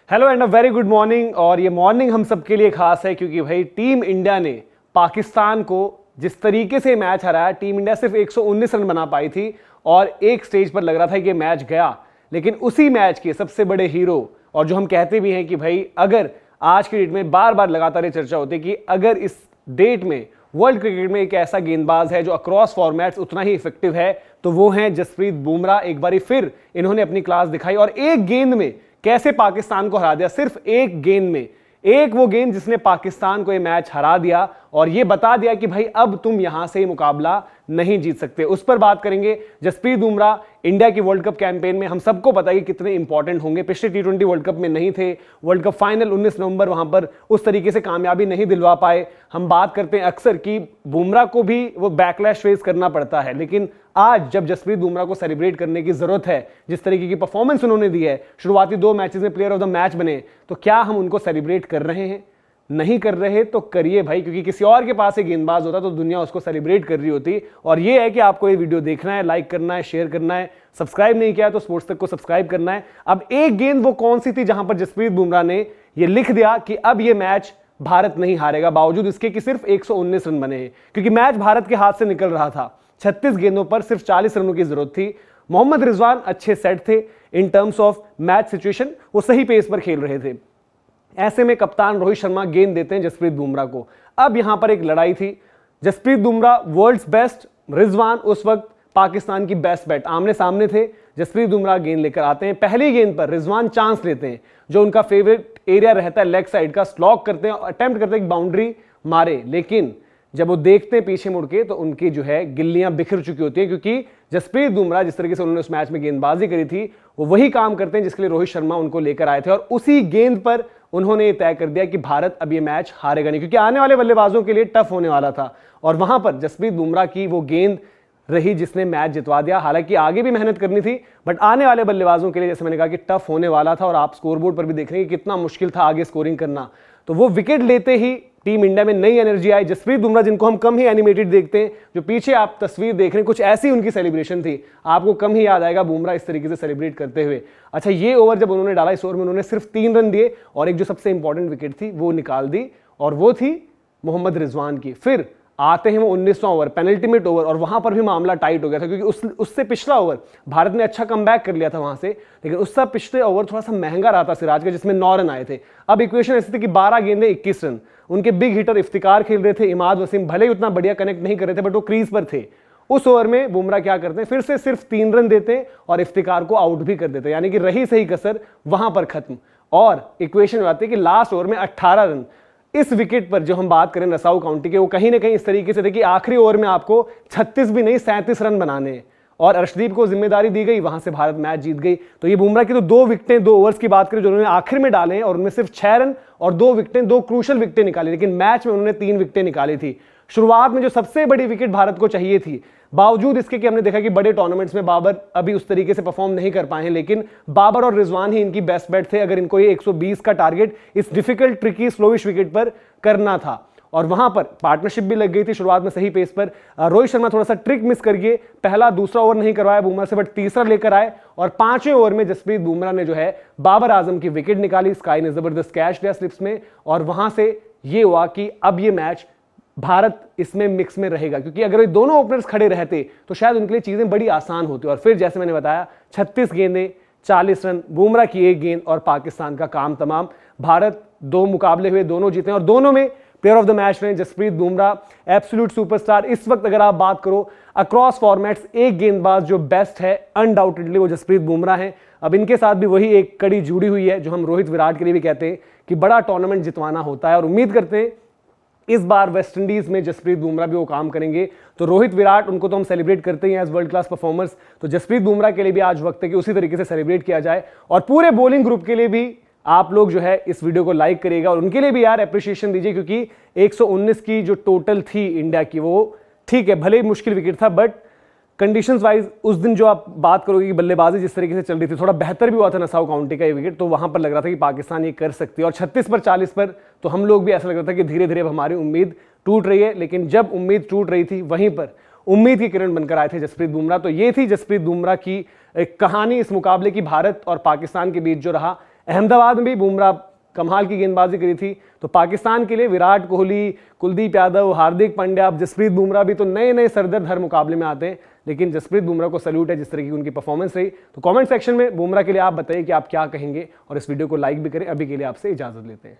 Hello and a very good morning. और ये morning हम सबके लिए खास है क्योंकि भाई टीम इंडिया ने पाकिस्तान को जिस तरीके से मैच हराया, टीम इंडिया सिर्फ 119 रन बना पाई थी और एक स्टेज पर लग रहा था कि मैच गया, लेकिन उसी मैच के सबसे बड़े हीरो और जो हम कहते भी हैं कि भाई अगर आज के डेट में बार बार लगातार ये चर्चा होती है कि अगर इस डेट में वर्ल्ड क्रिकेट में एक ऐसा गेंदबाज है जो अक्रॉस फॉर्मेट्स उतना ही इफेक्टिव है तो वो है जसप्रीत बुमराह। एक बारी फिर इन्होंने अपनी क्लास दिखाई और एक गेंद में कैसे पाकिस्तान को हरा दिया। सिर्फ एक गेंद में, एक वो गेंद जिसने पाकिस्तान को ये मैच हरा दिया और ये बता दिया कि भाई अब तुम यहां से मुकाबला नहीं जीत सकते। उस पर बात करेंगे। जसप्रीत बुमराह इंडिया की वर्ल्ड कप कैंपेन में हम सबको पता है कि कितने इंपॉर्टेंट होंगे। पिछले टी20 वर्ल्ड कप में नहीं थे, वर्ल्ड कप फाइनल 19 नवंबर वहां पर उस तरीके से कामयाबी नहीं दिलवा पाए। हम बात करते हैं अक्सर कि बुमराह को भी वो बैकलैश फेस करना पड़ता है, लेकिन आज जब जसप्रीत बुमराह को सेलिब्रेट करने की जरूरत है, जिस तरीके की परफॉर्मेंस उन्होंने दी है, शुरुआती 2 मैचेस में प्लेयर ऑफ द मैच बने, तो क्या हम उनको सेलिब्रेट कर रहे हैं? नहीं कर रहे तो करिए भाई, क्योंकि किसी और के पास एक गेंदबाज होता तो दुनिया उसको सेलिब्रेट कर रही होती। और ये है कि आपको ये वीडियो देखना है, लाइक करना है, शेयर करना है, सब्सक्राइब नहीं किया तो स्पोर्ट्स तक को सब्सक्राइब करना है। अब एक गेंद वो कौन सी थी जहां पर जसप्रीत बुमराह ने ये लिख दिया कि अब ये मैच भारत नहीं हारेगा, बावजूद इसके कि सिर्फ 119 रन बने हैं, क्योंकि मैच भारत के हाथ से निकल रहा था। 36 गेंदों पर सिर्फ 40 रनों की जरूरत थी। मोहम्मद रिजवान अच्छे सेट थे in terms of match situation, वो सही पेस पर खेल रहे थे। ऐसे में कप्तान रोहित शर्मा गेंद देते हैं जसप्रीत बुमराह को। अब यहां पर एक लड़ाई थी। जसप्रीत बुमराह वर्ल्ड्स बेस्ट, रिजवान उस वक्त पाकिस्तान की बेस्ट बैट, आमने सामने थे। जसप्रीत बुमराह गेंद लेकर आते हैं। पहली गेंद पर रिजवान चांस लेते हैं, जो उनका फेवरेट एरिया रहता है लेग साइड का, स्लॉक करते हैं और अटेम्प्ट करते हैं एक बाउंड्री मारे, लेकिन जब वो देखते हैं पीछे मुड़ के तो उनकी जो है गिल्लियां बिखर चुकी होती हैं, क्योंकि जसप्रीत बुमराह जिस तरीके से उन्होंने उस मैच में गेंदबाजी करी थी वो वही काम करते हैं जिसके लिए रोहित शर्मा उनको लेकर आए थे। और उसी गेंद पर उन्होंने ये तय कर दिया कि भारत अब ये मैच हारेगा नहीं, क्योंकि आने वाले बल्लेबाजों के लिए टफ होने वाला था। और वहां पर जसप्रीत बुमराह की वो गेंद रही जिसने मैच जितवा दिया। हालांकि आगे भी मेहनत करनी थी, बट आने वाले बल्लेबाजों के लिए जैसे मैंने कहा कि टफ होने वाला था। और आप स्कोरबोर्ड पर भी देख रहे हैं कि कितना मुश्किल था आगे स्कोरिंग करना। तो वो विकेट लेते ही टीम इंडिया में नई एनर्जी आई। जसप्रीत बुमराह जिनको हम कम ही एनिमेटेड देखते हैं, जो पीछे आप तस्वीर देख रहे हैं, कुछ ऐसी उनकी सेलिब्रेशन थी, आपको कम ही याद आएगा बुमराह इस तरीके से सेलिब्रेट करते हुए। अच्छा, ये ओवर जब उन्होंने डाला, इस ओवर में उन्होंने सिर्फ 3 रन दिए और एक जो सबसे इंपॉर्टेंट विकेट थी वो निकाल दी, और वो थी मोहम्मद रिजवान की। फिर आते हैं वो 19वां ओवर, पेनल्टीमेट ओवर, और वहां पर भी मामला टाइट हो गया था, क्योंकि उससे पिछला ओवर भारत ने अच्छा कमबैक कर लिया था वहां से, लेकिन उससे पिछले ओवर थोड़ा सा महंगा रहा था सिराज का, जिसमें 9 रन आए थे। अब इक्वेशन ऐसी थी कि 12 गेंदे 21 रन। उनके बिग हिटर इफ्तिकार खेल रहे थे, इमाद वसीम भले ही उतना बढ़िया कनेक्ट नहीं कर रहे थे, बट वो क्रीज पर थे। उस ओवर में बुमराह क्या करते हैं, फिर से सिर्फ 3 रन देते हैं और इफ्तिकार को आउट भी कर देते हैं, यानी कि रही सही कसर वहां पर खत्म। और इक्वेशन आती है कि लास्ट ओवर में 18 रन। इस विकेट पर जो हम बात करें नसाउ काउंटी के, वो कहीं ना कहीं इस तरीके से थे कि आखिरी ओवर में आपको 36 भी नहीं 37 रन बनाने हैं, और अर्शदीप को जिम्मेदारी दी गई, वहां से भारत मैच जीत गई। तो ये बुमराह की तो 2 विकेटें 2 ओवर्स की बात करें जो उन्होंने आखिर में डाले हैं, और उनमें सिर्फ 6 रन और 2 विकेटें, 2 क्रूशल विकेटें निकाली, लेकिन मैच में उन्होंने 3 विकेटें निकाली थी। शुरुआत में जो सबसे बड़ी विकेट भारत को चाहिए थी, बावजूद इसके कि हमने देखा कि बड़े टूर्नामेंट्स में बाबर अभी उस तरीके से परफॉर्म नहीं कर पाए हैं, लेकिन बाबर और रिजवान ही इनकी बेस्ट बैट थे अगर इनको ये 120 का टारगेट इस डिफिकल्ट ट्रिकी स्लोइश विकेट पर करना था। और वहां पर पार्टनरशिप भी लग गई थी शुरुआत में सही पेस पर। रोहित शर्मा थोड़ा सा ट्रिक मिस करके पहला दूसरा ओवर नहीं करवाया बुमराह से, बट तीसरा लेकर आए, और 5वें ओवर में जसप्रीत बुमराह ने जो है बाबर आजम की विकेट निकाली। स्काई ने जबरदस्त कैच दिया स्लिप्स में, और वहां से ये हुआ कि अब ये मैच भारत इसमें मिक्स में रहेगा, क्योंकि अगर ये दोनों ओपनर्स खड़े रहते तो शायद उनके लिए चीजें बड़ी आसान होती। और फिर जैसे मैंने बताया 36 गेंदें 40 रन, बुमराह की 1 गेंद और पाकिस्तान का काम तमाम। भारत 2 मुकाबले हुए, दोनों जीते, और दोनों में प्लेयर ऑफ द मैच रहे जसप्रीत बुमराह, एब्सोल्यूट सुपरस्टार। इस वक्त अगर आप बात करो अक्रॉस फॉर्मेट्स, एक गेंदबाज जो बेस्ट है अनडाउटेडली वो जसप्रीत बुमराह है। अब इनके साथ भी वही एक कड़ी जुड़ी हुई है जो हम रोहित विराट के लिए भी कहते हैं कि बड़ा टूर्नामेंट जितवाना होता है, और उम्मीद करते हैं इस बार वेस्टइंडीज में जसप्रीत बुमराह भी वो काम करेंगे। तो रोहित विराट, उनको तो हम सेलिब्रेट करते हैं एज वर्ल्ड क्लास परफॉर्मर्स, तो जसप्रीत बुमराह के लिए भी आज वक्त है कि उसी तरीके से सेलिब्रेट किया जाए। और पूरे बॉलिंग ग्रुप के लिए भी आप लोग जो है इस वीडियो को लाइक करिएगा और उनके लिए भी यार अप्रिशिएशन दीजिए, क्योंकि 119 की जो टोटल थी इंडिया की, वो ठीक है भले ही मुश्किल विकेट था, बट कंडीशंस वाइज उस दिन जो आप बात करोगे कि बल्लेबाजी जिस तरीके से चल रही थी, थोड़ा बेहतर भी हुआ था नसाउ काउंटी का ये विकेट, तो वहां पर लग रहा था कि पाकिस्तान ये कर सकती है। और 36 पर 40 पर तो हम लोग भी ऐसा लग रहा था कि धीरे धीरे हमारी उम्मीद टूट रही है, लेकिन जब उम्मीद टूट रही थी वहीं पर उम्मीद की किरण बनकर आए थे जसप्रीत बुमराह। तो ये थी जसप्रीत बुमराह की एक कहानी इस मुकाबले की, भारत और पाकिस्तान के बीच जो रहा। अहमदाबाद में भी बुमराह कमाल की गेंदबाजी करी थी। तो पाकिस्तान के लिए विराट कोहली, कुलदीप यादव, हार्दिक पांड्या, जसप्रीत बुमराह भी तो नए नए सरदर्द हर मुकाबले में आते हैं, लेकिन जसप्रीत बुमराह को सैल्यूट है जिस तरह की उनकी परफॉर्मेंस रही। तो कमेंट सेक्शन में बुमराह के लिए आप बताइए कि आप क्या कहेंगे, और इस वीडियो को लाइक भी करें। अभी के लिए आपसे इजाजत लेते हैं।